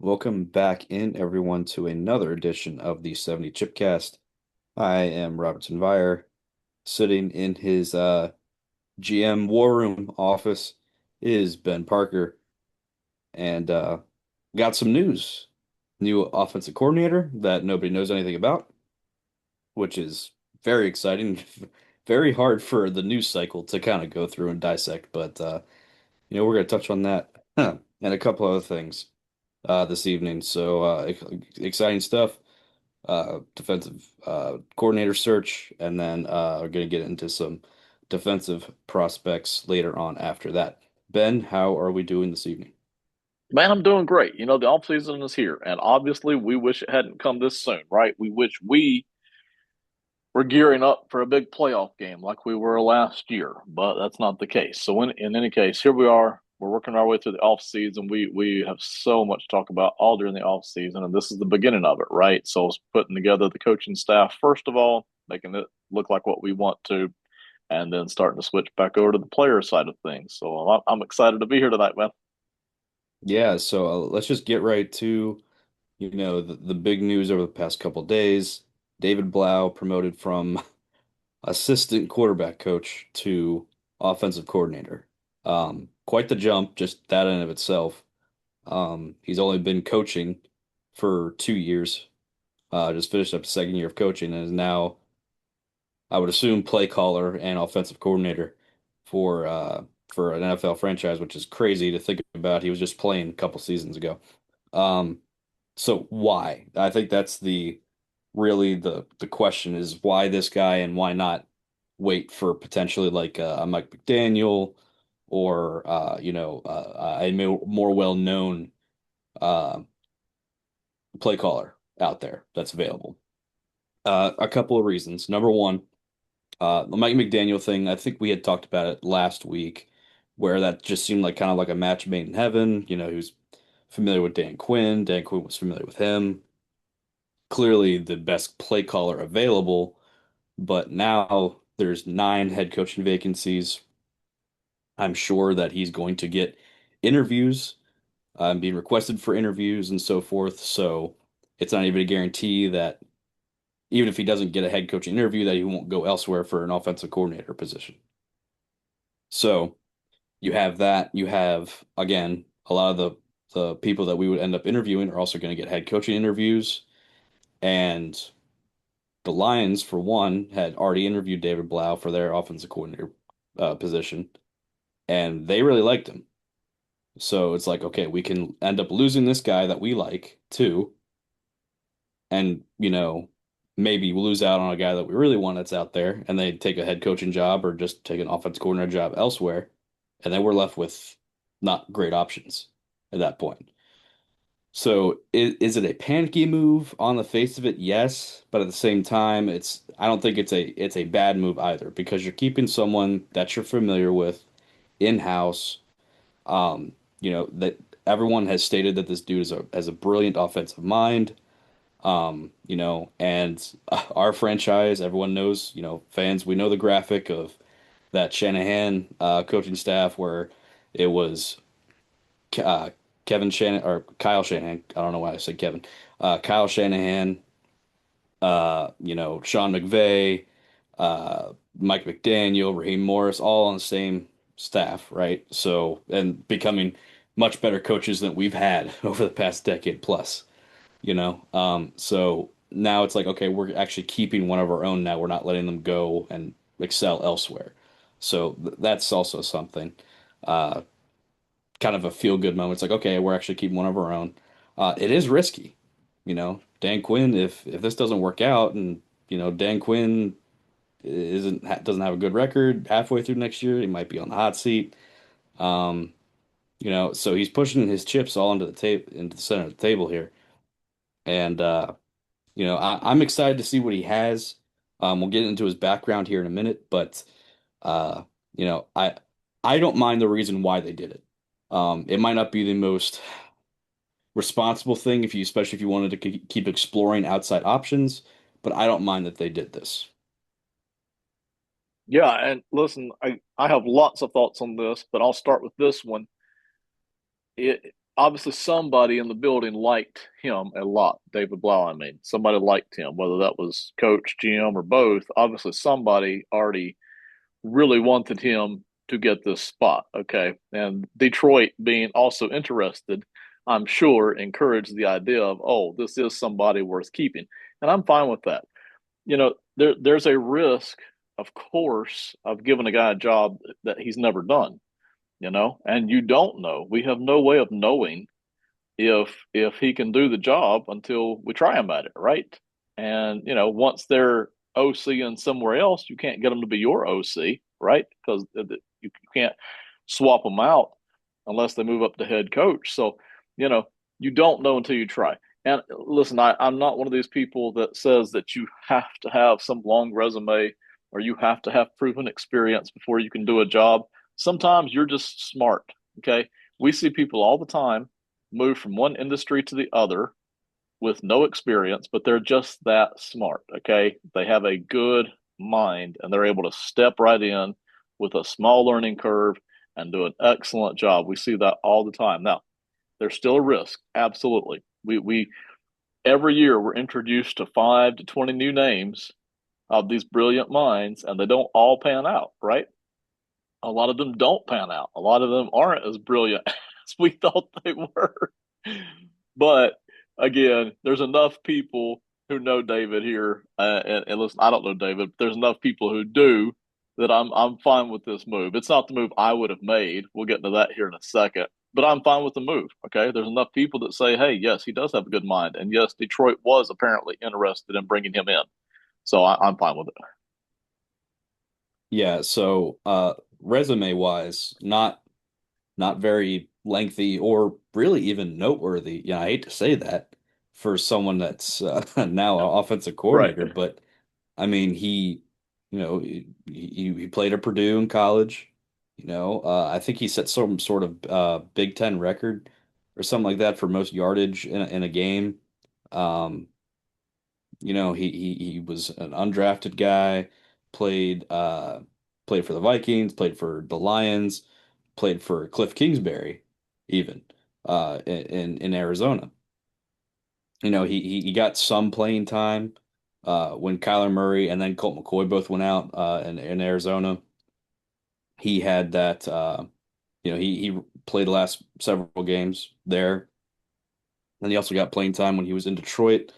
Welcome back in, everyone, to another edition of the 70 Chipcast. I am Robertson Vire, sitting in his GM War Room office is Ben Parker, and got some news. New offensive coordinator that nobody knows anything about, which is very exciting. Very hard for the news cycle to kind of go through and dissect, but we're going to touch on that and a couple other things this evening. So exciting stuff. Defensive coordinator search, and then we're going to get into some defensive prospects later on after that. Ben, how are we doing this evening? Man, I'm doing great. The off season is here, and obviously we wish it hadn't come this soon, right? We wish we were gearing up for a big playoff game like we were last year, but that's not the case. So in any case, here we are. We're working our way through the off season. We have so much to talk about all during the off season, and this is the beginning of it, right? So it's putting together the coaching staff first of all, making it look like what we want to, and then starting to switch back over to the player side of things. So I'm excited to be here tonight, man. Yeah, so let's just get right to, the big news over the past couple days. David Blough promoted from assistant quarterback coach to offensive coordinator. Quite the jump, just that in of itself. He's only been coaching for 2 years. Just finished up his second year of coaching and is now, I would assume, play caller and offensive coordinator for for an NFL franchise, which is crazy to think about. He was just playing a couple seasons ago. Um, so why? I think that's the question is why this guy and why not wait for potentially like a Mike McDaniel or a more well-known uh, play caller out there that's available. A couple of reasons. Number one. The Mike McDaniel thing, I think we had talked about it last week, where that just seemed like kind of like a match made in heaven. He was familiar with Dan Quinn. Dan Quinn was familiar with him. Clearly the best play caller available, but now there's 9 head coaching vacancies. I'm sure that he's going to get interviews, being requested for interviews and so forth. So it's not even a guarantee that even if he doesn't get a head coaching interview, that he won't go elsewhere for an offensive coordinator position. So you have that. You have, again, a lot of the people that we would end up interviewing are also going to get head coaching interviews. And the Lions, for one, had already interviewed David Blough for their offensive coordinator position, and they really liked him. So it's like, okay, we can end up losing this guy that we like too, and maybe lose out on a guy that we really want that's out there, and they take a head coaching job or just take an offense coordinator job elsewhere, and then we're left with not great options at that point. So is it a panicky move on the face of it? Yes, but at the same time, I don't think it's a bad move either because you're keeping someone that you're familiar with in-house. That everyone has stated that this dude has a brilliant offensive mind. And our franchise, everyone knows, fans, we know the graphic of that Shanahan coaching staff where it was uh, Kevin Shanahan or Kyle Shanahan. I don't know why I said Kevin. Kyle Shanahan, Sean McVay, Mike McDaniel, Raheem Morris, all on the same staff, right? So, and becoming much better coaches than we've had over the past decade plus. So now it's like, okay, we're actually keeping one of our own now. We're not letting them go and excel elsewhere. So that's also something, uh, kind of a feel good moment. It's like, okay, we're actually keeping one of our own. It is risky, Dan Quinn, if this doesn't work out and, Dan Quinn doesn't have a good record halfway through next year, he might be on the hot seat. Um, so he's pushing his chips all into the center of the table here. And I'm excited to see what he has. We'll get into his background here in a minute, but uh, you know, I I don't mind the reason why they did it. It might not be the most responsible thing especially if you wanted to keep exploring outside options, but I don't mind that they did this. Yeah, and listen, I have lots of thoughts on this, but I'll start with this one. obviously somebody in the building liked him a lot. David Blough, I mean, somebody liked him, whether that was coach, GM, or both. Obviously, somebody already really wanted him to get this spot. Okay. And Detroit being also interested, I'm sure, encouraged the idea of, oh, this is somebody worth keeping. And I'm fine with that. There's a risk, of course, of giving a guy a job that he's never done, and you don't know. We have no way of knowing if he can do the job until we try him at it, right? And once they're OC and somewhere else, you can't get them to be your OC, right? Because you can't swap them out unless they move up to head coach. So, you know, you don't know until you try. And listen, I'm not one of these people that says that you have to have some long resume or you have to have proven experience before you can do a job. Sometimes you're just smart. Okay. We see people all the time move from one industry to the other with no experience, but they're just that smart. Okay. They have a good mind and they're able to step right in with a small learning curve and do an excellent job. We see that all the time. Now, there's still a risk. Absolutely. We every year we're introduced to 5 to 20 new names of these brilliant minds, and they don't all pan out, right? A lot of them don't pan out. A lot of them aren't as brilliant as we thought they were. But again, there's enough people who know David here, and listen, I don't know David, but there's enough people who do that I'm fine with this move. It's not the move I would have made. We'll get into that here in a second, but I'm fine with the move. Okay, there's enough people that say, hey, yes, he does have a good mind, and yes, Detroit was apparently interested in bringing him in, so I'm fine with it. Yeah, so resume wise, not very lengthy or really even noteworthy. Yeah, I hate to say that for someone that's now an offensive Right. coordinator, but I mean, he played at Purdue in college. I think he set some sort of Big Ten record or something like that for most yardage in a game. Um, he was an undrafted guy, played played for the Vikings, played for the Lions, played for Cliff Kingsbury, even in Arizona. He got some playing time when Kyler Murray and then Colt McCoy both went out in Arizona. He had that he played the last several games there. And he also got playing time when he was in Detroit.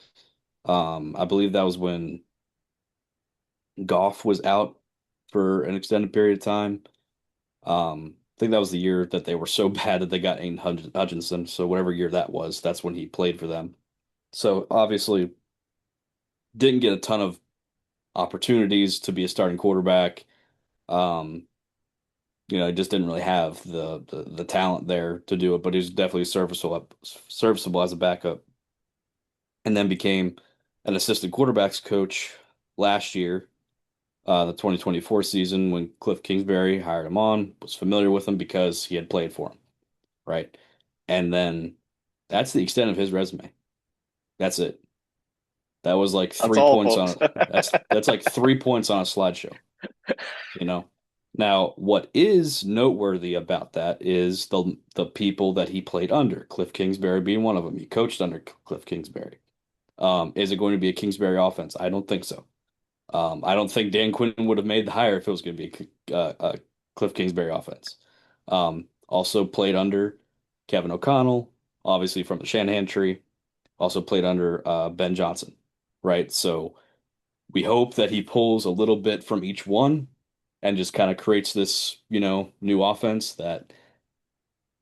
I believe that was when Goff was out for an extended period of time. I think that was the year that they were so bad that they got Aiden Hutchinson. So whatever year that was, that's when he played for them. So obviously didn't get a ton of opportunities to be a starting quarterback. Um, he just didn't really have the talent there to do it, but he was definitely serviceable as a backup, and then became an assistant quarterbacks coach last year, the 2024 season when Cliff Kingsbury hired him on, was familiar with him because he had played for him, right? And then that's the extent of his resume. That's it. That was like That's three all, points folks. on that's like 3 points on a slideshow, you know. Now, what is noteworthy about that is the people that he played under, Cliff Kingsbury being one of them. He coached under Cliff Kingsbury. Is it going to be a Kingsbury offense? I don't think so. I don't think Dan Quinn would have made the hire if it was going to be a Cliff Kingsbury offense. Also played under Kevin O'Connell, obviously from the Shanahan tree. Also played under Ben Johnson, right? So we hope that he pulls a little bit from each one and just kind of creates this, new offense that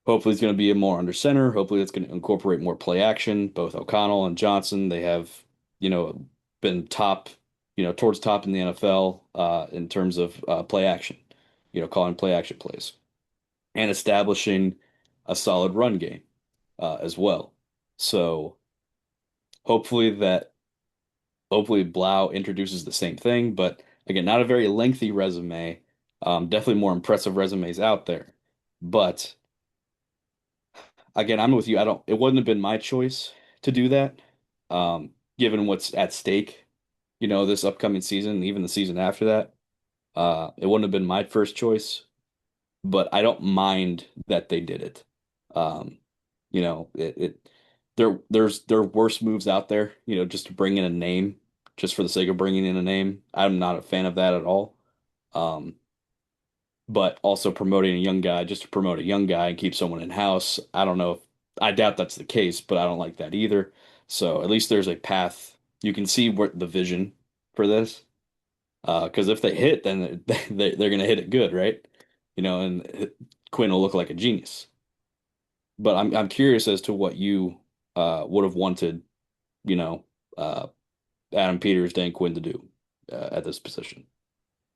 hopefully is going to be a more under center. Hopefully it's going to incorporate more play action. Both O'Connell and Johnson, they have, been top, towards top in the NFL in terms of play action, calling play action plays and establishing a solid run game as well. So hopefully that hopefully Blough introduces the same thing, but again, not a very lengthy resume. Definitely more impressive resumes out there. But again, I'm with you. It wouldn't have been my choice to do that, given what's at stake, this upcoming season, even the season after that. It wouldn't have been my first choice, but I don't mind that they did it. Um, There are worse moves out there, just to bring in a name, just for the sake of bringing in a name. I'm not a fan of that at all. Um, but also promoting a young guy just to promote a young guy and keep someone in house. I don't know if I doubt that's the case, but I don't like that either. So at least there's a path. You can see what the vision for this. Because if they hit, then they're going to hit it good, right? And Quinn will look like a genius. But I'm curious as to what you would have wanted, you know, uh, Adam Peters, Dan Quinn to do at this position.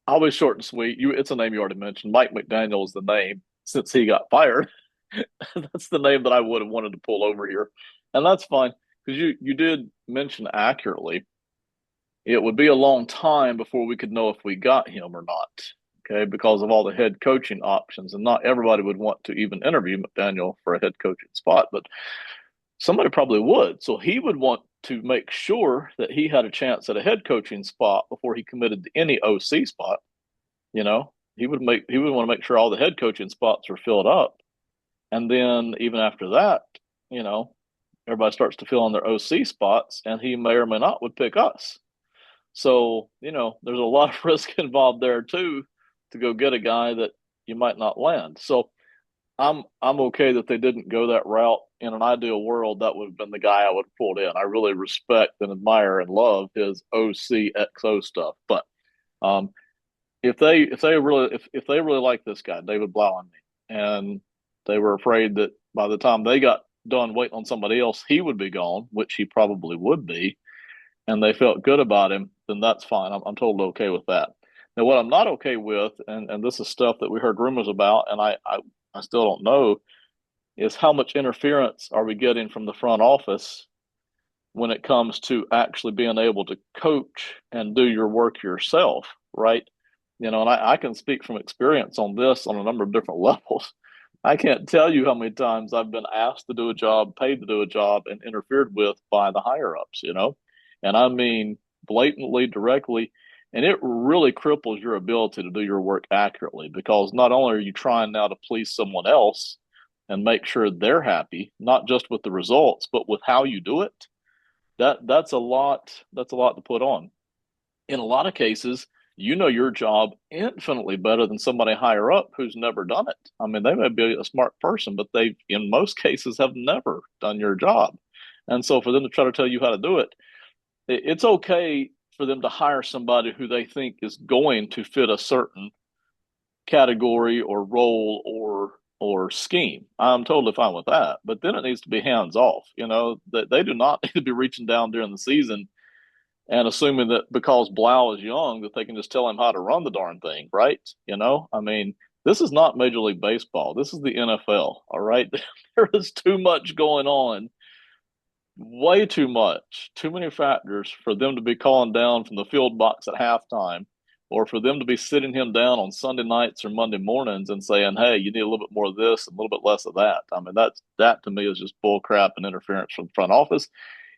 I'll be short and sweet. It's a name you already mentioned. Mike McDaniel is the name since he got fired. That's the name that I would have wanted to pull over here, and that's fine because you did mention accurately. It would be a long time before we could know if we got him or not. Okay, because of all the head coaching options, and not everybody would want to even interview McDaniel for a head coaching spot, but somebody probably would. So he would want to make sure that he had a chance at a head coaching spot before he committed to any OC spot. He would want to make sure all the head coaching spots are filled up. And then even after that, you know, everybody starts to fill in their OC spots and he may or may not would pick us. So, there's a lot of risk involved there too to go get a guy that you might not land. So I'm okay that they didn't go that route. In an ideal world, that would have been the guy I would have pulled in. I really respect and admire and love his OCXO stuff. But um, if they really like this guy, David Blough, and they were afraid that by the time they got done waiting on somebody else, he would be gone, which he probably would be, and they felt good about him, then that's fine. I'm totally okay with that. Now, what I'm not okay with, and this is stuff that we heard rumors about, and I still don't know, is how much interference are we getting from the front office when it comes to actually being able to coach and do your work yourself, right? And I can speak from experience on this on a number of different levels. I can't tell you how many times I've been asked to do a job, paid to do a job, and interfered with by the higher ups. And I mean blatantly, directly, and it really cripples your ability to do your work accurately because not only are you trying now to please someone else and make sure they're happy, not just with the results, but with how you do it. That's a lot. That's a lot to put on. In a lot of cases, you know your job infinitely better than somebody higher up who's never done it. I mean, they may be a smart person, but they, in most cases, have never done your job. And so, for them to try to tell you how to do it, it's okay for them to hire somebody who they think is going to fit a certain category or role or scheme. I'm totally fine with that. But then it needs to be hands off. That they do not need to be reaching down during the season and assuming that because Blough is young that they can just tell him how to run the darn thing, right? I mean, this is not Major League Baseball. This is the NFL. All right. There is too much going on, way too much, too many factors for them to be calling down from the field box at halftime or for them to be sitting him down on Sunday nights or Monday mornings and saying, hey, you need a little bit more of this, a little bit less of that. I mean, that to me is just bull crap and interference from the front office.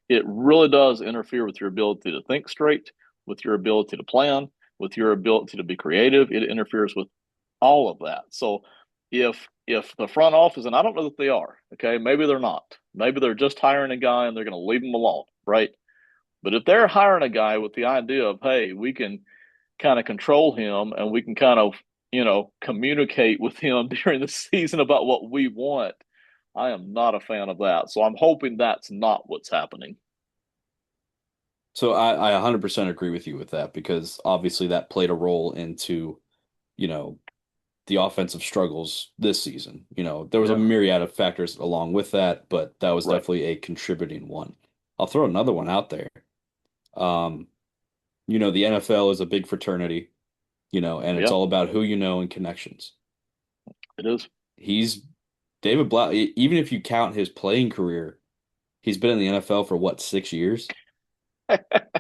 It really does interfere with your ability to think straight, with your ability to plan, with your ability to be creative. It interferes with all of that. So if the front office, and I don't know that they are, okay, maybe they're not. Maybe they're just hiring a guy and they're going to leave him alone, right? But if they're hiring a guy with the idea of, hey, we can kind of control him and we can kind of, communicate with him during the season about what we want, I am not a fan of that. So I'm hoping that's not what's happening. So I 100% agree with you with that because obviously that played a role into, you know, the offensive struggles this season. There was a Yeah, myriad of factors along with that, but that was right. definitely a contributing one. I'll throw another one out there. Um, the NFL is a big fraternity, and it's Yeah, all about who you know and connections. it is. He's David Blau, even if you count his playing career, he's been in the NFL for what, 6 years?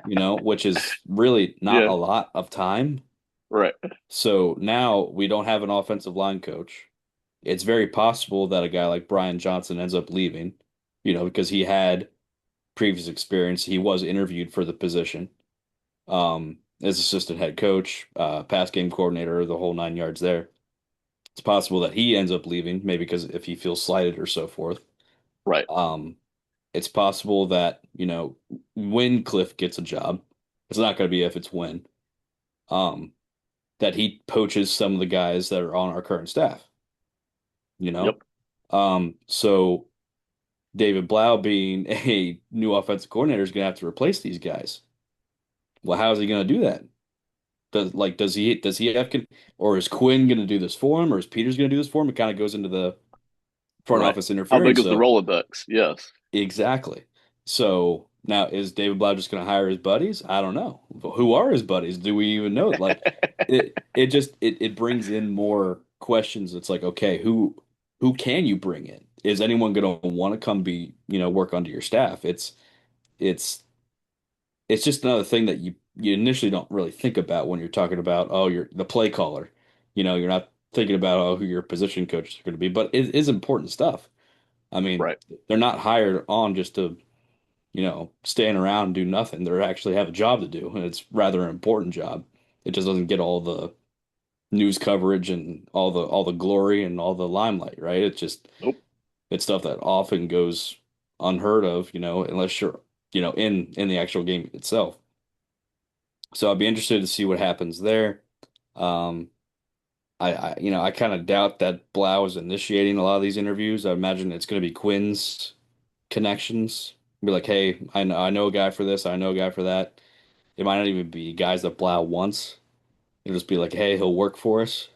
Which is really not a Yeah, lot of time. right. So now we don't have an offensive line coach. It's very possible that a guy like Brian Johnson ends up leaving, because he had previous experience. He was interviewed for the position, as assistant head coach, pass game coordinator, the whole 9 yards there. It's possible that he ends up leaving, maybe because if he feels slighted or so forth. Right. Um, it's possible that, when Cliff gets a job, it's not going to be if, it's when, um, that he poaches some of the guys that are on our current staff, you know? Yep. So David Blough being a new offensive coordinator is going to have to replace these guys. Well, how is he going to do that? Does he have or is Quinn going to do this for him, or is Peters going to do this for him? It kind of goes into the front Right. office How interfering. big is the So Rolodex? Yes. exactly. So now is David Blau just going to hire his buddies? I don't know. Who are his buddies? Do we even know? Like it brings in more questions. It's like, okay, who can you bring in? Is anyone going to want to come be, work under your staff? It's it's just another thing that you initially don't really think about when you're talking about, oh, you're the play caller. You're not thinking about, oh, who your position coaches are going to be, but it is important stuff. I mean, Right. they're not hired on just to, stand around and do nothing. They actually have a job to do, and it's rather an important job. It just doesn't get all the news coverage and all the glory and all the limelight, right? Nope. It's stuff that often goes unheard of, unless you're, in the actual game itself. So I'd be interested to see what happens there. Um, I kind of doubt that Blau is initiating a lot of these interviews. I imagine it's going to be Quinn's connections. Be like, hey, I know a guy for this, I know a guy for that. It might not even be guys that Blau wants. It'll just be like, hey, he'll work for us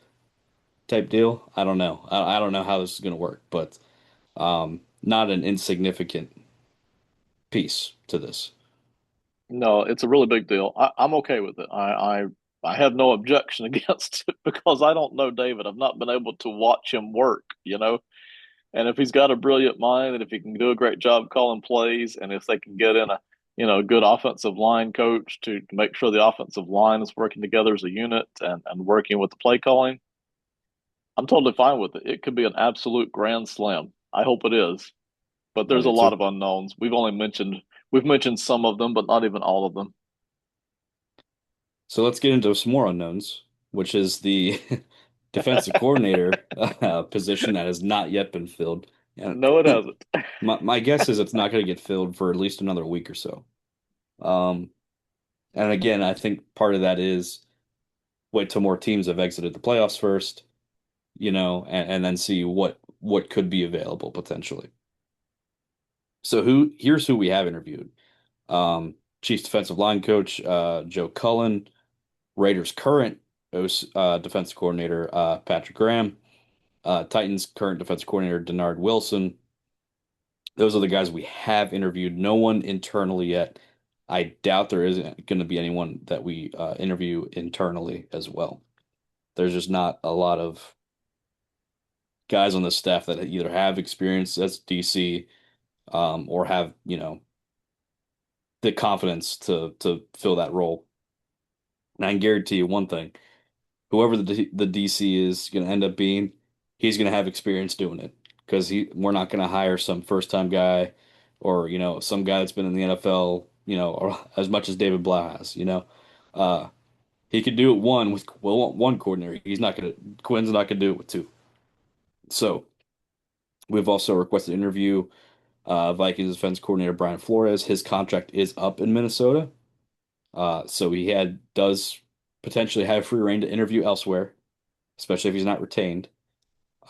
type deal. I don't know. I don't know how this is going to work, but not an insignificant piece to this. No, it's a really big deal. I'm okay with it. I have no objection against it because I don't know David. I've not been able to watch him work, you know. And if he's got a brilliant mind and if he can do a great job calling plays and if they can get in a, good offensive line coach to make sure the offensive line is working together as a unit and working with the play calling, I'm totally fine with it. It could be an absolute grand slam. I hope it is. But I there's a do lot too. of unknowns. We've mentioned some of them, but not even all of them. So let's get into some more unknowns, which is the defensive coordinator position that has not yet been filled. And No, it hasn't. my guess is it's not going to get filled for at least another week or so. Um, and again, I think part of that is wait till more teams have exited the playoffs first, and then see what could be available potentially. So here's who we have interviewed. Chiefs defensive line coach Joe Cullen, Raiders current defensive coordinator Patrick Graham, Titans current defensive coordinator Denard Wilson. Those are the guys we have interviewed. No one internally yet. I doubt there isn't going to be anyone that we interview internally as well. There's just not a lot of guys on the staff that either have experience as DC or have, the confidence to fill that role. And I can guarantee you one thing, whoever the DC is going to end up being, he's going to have experience doing it because we're not going to hire some first time guy or some guy that's been in the NFL or as much as David Blah has. Uh, he could do it with one coordinator. Quinn's not going to do it with two. So we've also requested an interview Vikings defense coordinator Brian Flores. His contract is up in Minnesota, so he does potentially have free reign to interview elsewhere, especially if he's not retained.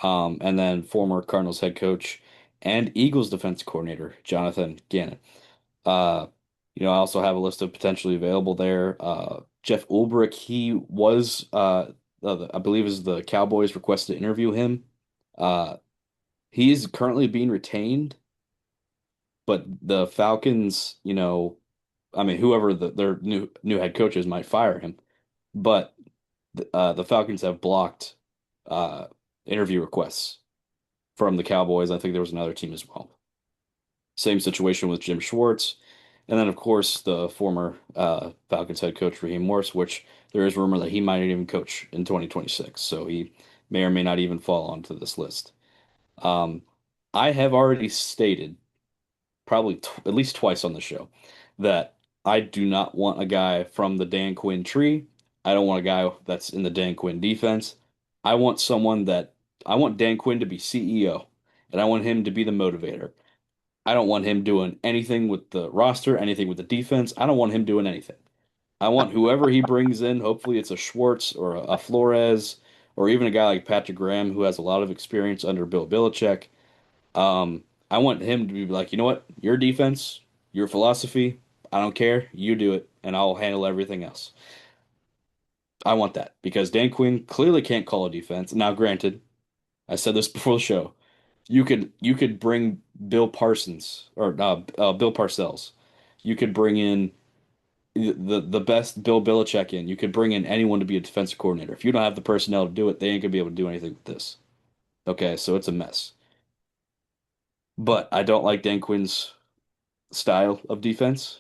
And then former Cardinals head coach and Eagles defense coordinator Jonathan Gannon. Uh, I also have a list of potentially available there. Jeff Ulbrich, he was, I believe, is the Cowboys requested to interview him. Uh, he is currently being retained, but the Falcons, I mean, whoever their new head coaches might fire him, but the Falcons have blocked uh, interview requests from the Cowboys. I think there was another team as well. Same situation with Jim Schwartz. And then, of course, the former Falcons head coach, Raheem Morris, which there is rumor that he might not even coach in 2026. So he may or may not even fall onto this list. Um, I have already stated, probably at least twice on the show, that I do not want a guy from the Dan Quinn tree. I don't want a guy that's in the Dan Quinn defense. I want someone that I want Dan Quinn to be CEO, and I want him to be the motivator. I don't want him doing anything with the roster, anything with the defense. I don't want him doing anything. I want whoever he brings in, hopefully it's a Schwartz or a Flores or even a guy like Patrick Graham who has a lot of experience under Bill Belichick. I want him to be like, you know what? Your defense, your philosophy, I don't care. You do it, and I'll handle everything else. I want that because Dan Quinn clearly can't call a defense. Now, granted, I said this before the show. You could bring Bill Parsons or Bill Parcells. You could bring in the best Bill Belichick in. You could bring in anyone to be a defensive coordinator. If you don't have the personnel to do it, they ain't gonna be able to do anything with this. Okay, so it's a mess. But I don't like Dan Quinn's style of defense,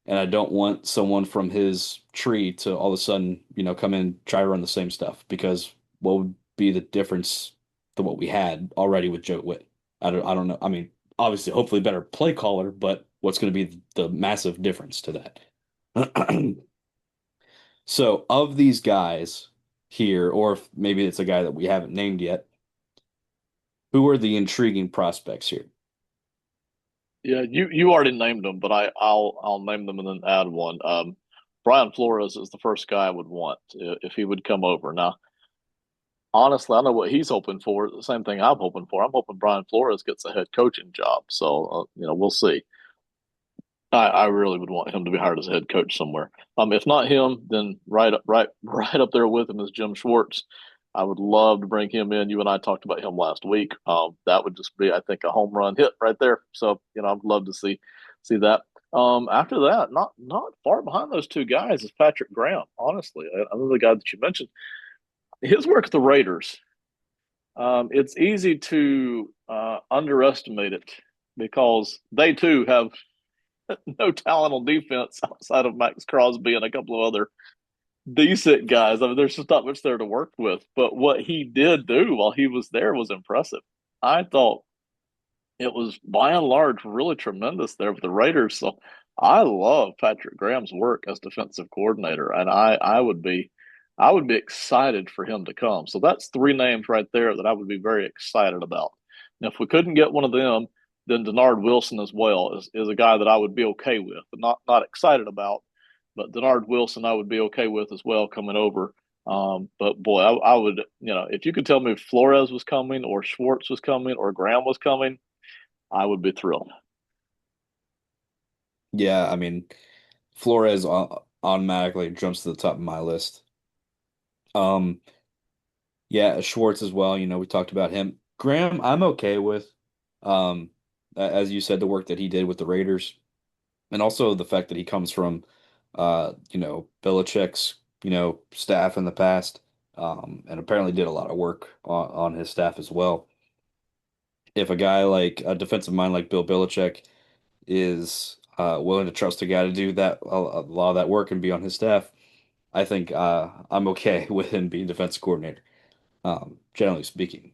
and I don't want someone from his tree to all of a sudden, come in try to run the same stuff because what would be the difference to what we had already with Joe Witt? I don't know. I mean, obviously, hopefully better play caller, but what's going to be the massive difference to that? So, of these guys here, or if maybe it's a guy that we haven't named yet, who are the intriguing prospects here? Yeah, you already named them, but I'll name them and then add one. Brian Flores is the first guy I would want if he would come over. Now, honestly, I know what he's hoping for. The same thing I'm hoping for. I'm hoping Brian Flores gets a head coaching job. So we'll see. I really would want him to be hired as a head coach somewhere. If not him, then right up there with him is Jim Schwartz. I would love to bring him in. You and I talked about him last week. That would just be, I think, a home run hit right there. So I'd love to see that. After that, not far behind those two guys is Patrick Graham. Honestly, another guy that you mentioned, his work at the Raiders. It's easy to underestimate it because they too have no talent on defense outside of Max Crosby and a couple of other decent guys. I mean, there's just not much there to work with. But what he did do while he was there was impressive. I thought it was by and large really tremendous there with the Raiders. So I love Patrick Graham's work as defensive coordinator, and I would be excited for him to come. So that's three names right there that I would be very excited about. And if we couldn't get one of them, then Denard Wilson as well is a guy that I would be okay with, but not excited about. But Denard Wilson I would be okay with as well coming over. But boy, I would, if you could tell me if Flores was coming or Schwartz was coming or Graham was coming, I would be thrilled. Yeah, I mean, Flores automatically jumps to the top of my list. Um, yeah, Schwartz as well. We talked about him. Graham, I'm okay with. Um, as you said, the work that he did with the Raiders, and also the fact that he comes from, Belichick's, staff in the past, and apparently did a lot of work on his staff as well. If a guy like a defensive mind like Bill Belichick is willing to trust a guy to do that a lot of that work and be on his staff, I think I'm okay with him being defensive coordinator. Generally speaking,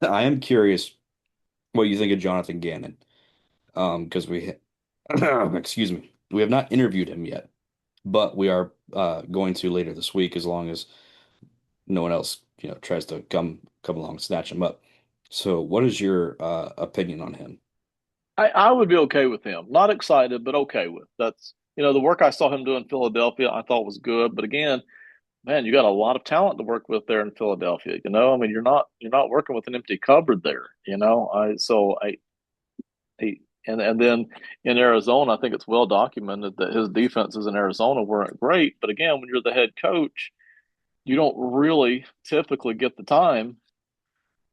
I am curious what you think of Jonathan Gannon, because excuse me, we have not interviewed him yet, but we are going to later this week as long as no one else tries to come along and snatch him up. So, what is your opinion on him? I would be okay with him. Not excited, but okay with. That's the work I saw him do in Philadelphia. I thought was good, but again, man, you got a lot of talent to work with there in Philadelphia. I mean, you're not working with an empty cupboard there. I and then in Arizona, I think it's well documented that his defenses in Arizona weren't great. But again, when you're the head coach, you don't really typically get the time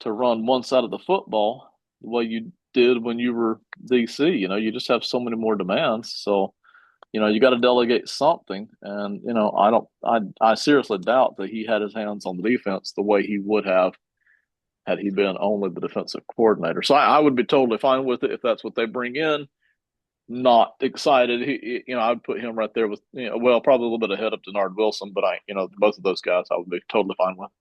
to run one side of the football the way you did when you were DC. You just have so many more demands. So, you got to delegate something. And, I seriously doubt that he had his hands on the defense the way he would have had he been only the defensive coordinator. So I would be totally fine with it if that's what they bring in. Not excited. I'd put him right there with, well, probably a little bit ahead of Denard Wilson, but both of those guys I would be totally fine with.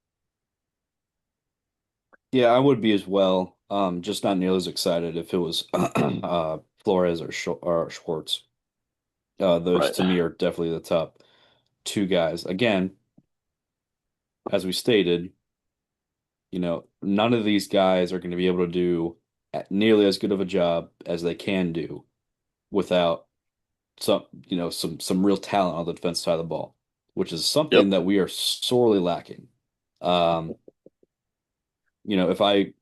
Yeah, I would be as well. Just not nearly as excited if it was Flores or Schwartz. Those Right. to me are definitely the top two guys. Again, as we stated, none of these guys are going to be able to do. nearly as good of a job as they can do without some real talent on the defense side of the ball, which is Yep. something that we are sorely lacking. Um, if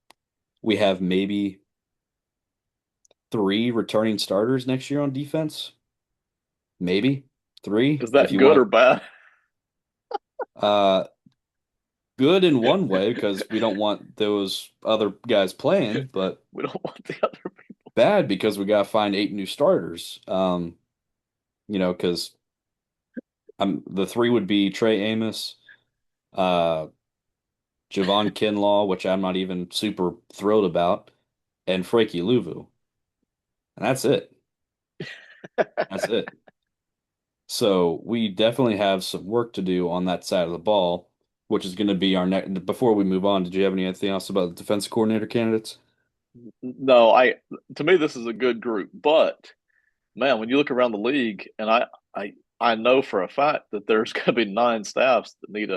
we have maybe three returning starters next year on defense, maybe three Is if that you good or want. bad? Uh, Good in one way because we don't want those other guys playing, but We don't want the other people. bad because we got to find eight new starters. Because the three would be Trey Amos, uh, Javon Kinlaw, which I'm not even super thrilled about, and Frankie Louvu. And that's it. That's it. So we definitely have some work to do on that side of the ball, which is going to be our next. Before we move on, did you have anything else about the defense coordinator candidates? No, to me this is a good group, but man, when you look around the league, and I I know for a fact that there's going to be nine staffs that need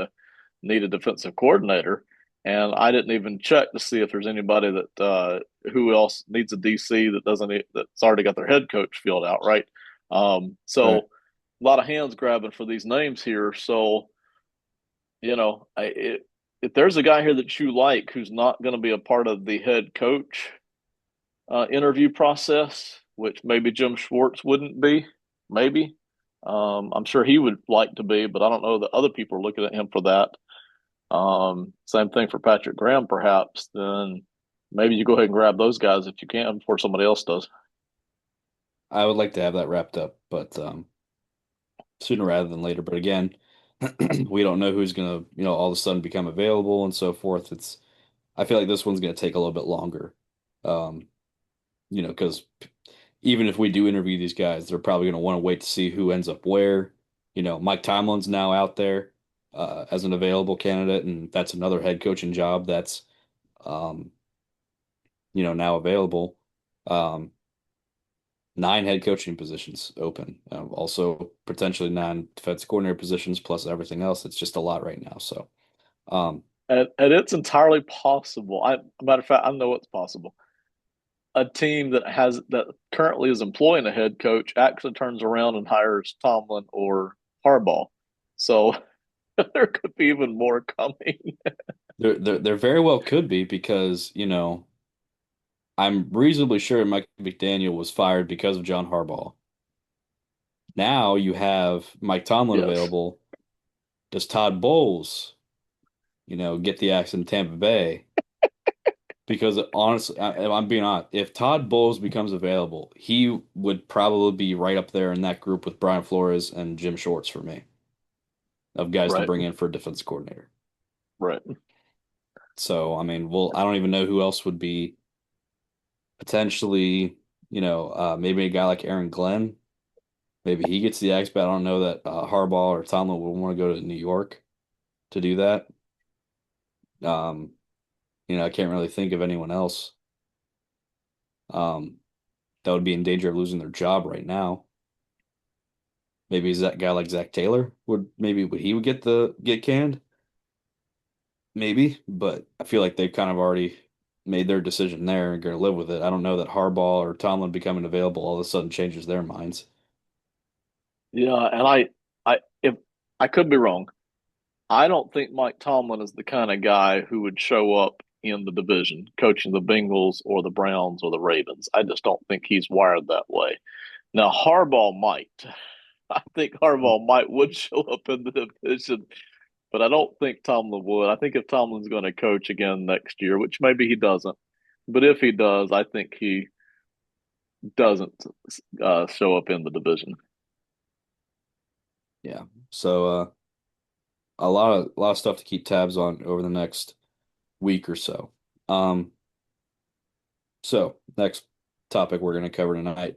a defensive coordinator, and I didn't even check to see if there's anybody that who else needs a DC that doesn't that's already got their head coach filled out, right? So Right. a lot of hands grabbing for these names here. So if there's a guy here that you like who's not going to be a part of the head coach interview process, which maybe Jim Schwartz wouldn't be, maybe. I'm sure he would like to be, but I don't know that other people are looking at him for that. Same thing for Patrick Graham, perhaps. Then maybe you go ahead and grab those guys if you can before somebody else does. I would like to have that wrapped up, but sooner rather than later. But again, we don't know who's gonna, all of a sudden become available and so forth. I feel like this one's gonna take a little bit longer. Um, because even if we do interview these guys, they're probably gonna want to wait to see who ends up where. Mike Tomlin's now out there as an available candidate, and that's another head coaching job that's um, now available. Um, nine head coaching positions open. Also potentially nine defense coordinator positions plus everything else. It's just a lot right now. So, um, And it's entirely possible. Matter of fact, I know it's possible. A team that currently is employing a head coach actually turns around and hires Tomlin or Harbaugh. So there could be even more coming. there very well could be because, I'm reasonably sure Mike McDaniel was fired because of John Harbaugh. Now you have Mike Tomlin Yes, available. Does Todd Bowles, get the axe in Tampa Bay? Because honestly, I'm being honest, if Todd Bowles becomes available, he would probably be right up there in that group with Brian Flores and Jim Shorts for me of guys to right, bring in for a defense coordinator. right. So, I mean, I don't even know who else would be potentially, maybe a guy like Aaron Glenn. Maybe he gets the axe, but I don't know that Harbaugh or Tomlin would want to go to New York to do that. Um, I can't really think of anyone else um, that would be in danger of losing their job right now. Maybe is that guy like Zach Taylor would he would get canned? Maybe, but I feel like they've kind of already made their decision there and going to live with it. I don't know that Harbaugh or Tomlin becoming available all of a sudden changes their minds. Yeah, and if I could be wrong, I don't think Mike Tomlin is the kind of guy who would show up in the division coaching the Bengals or the Browns or the Ravens. I just don't think he's wired that way. Now Harbaugh might. I think Harbaugh might would show up in the division, but I don't think Tomlin would. I think if Tomlin's going to coach again next year, which maybe he doesn't, but if he does, I think he doesn't show up in the division. Yeah. So a lot of stuff to keep tabs on over the next week or so. Um, so next topic we're going to cover tonight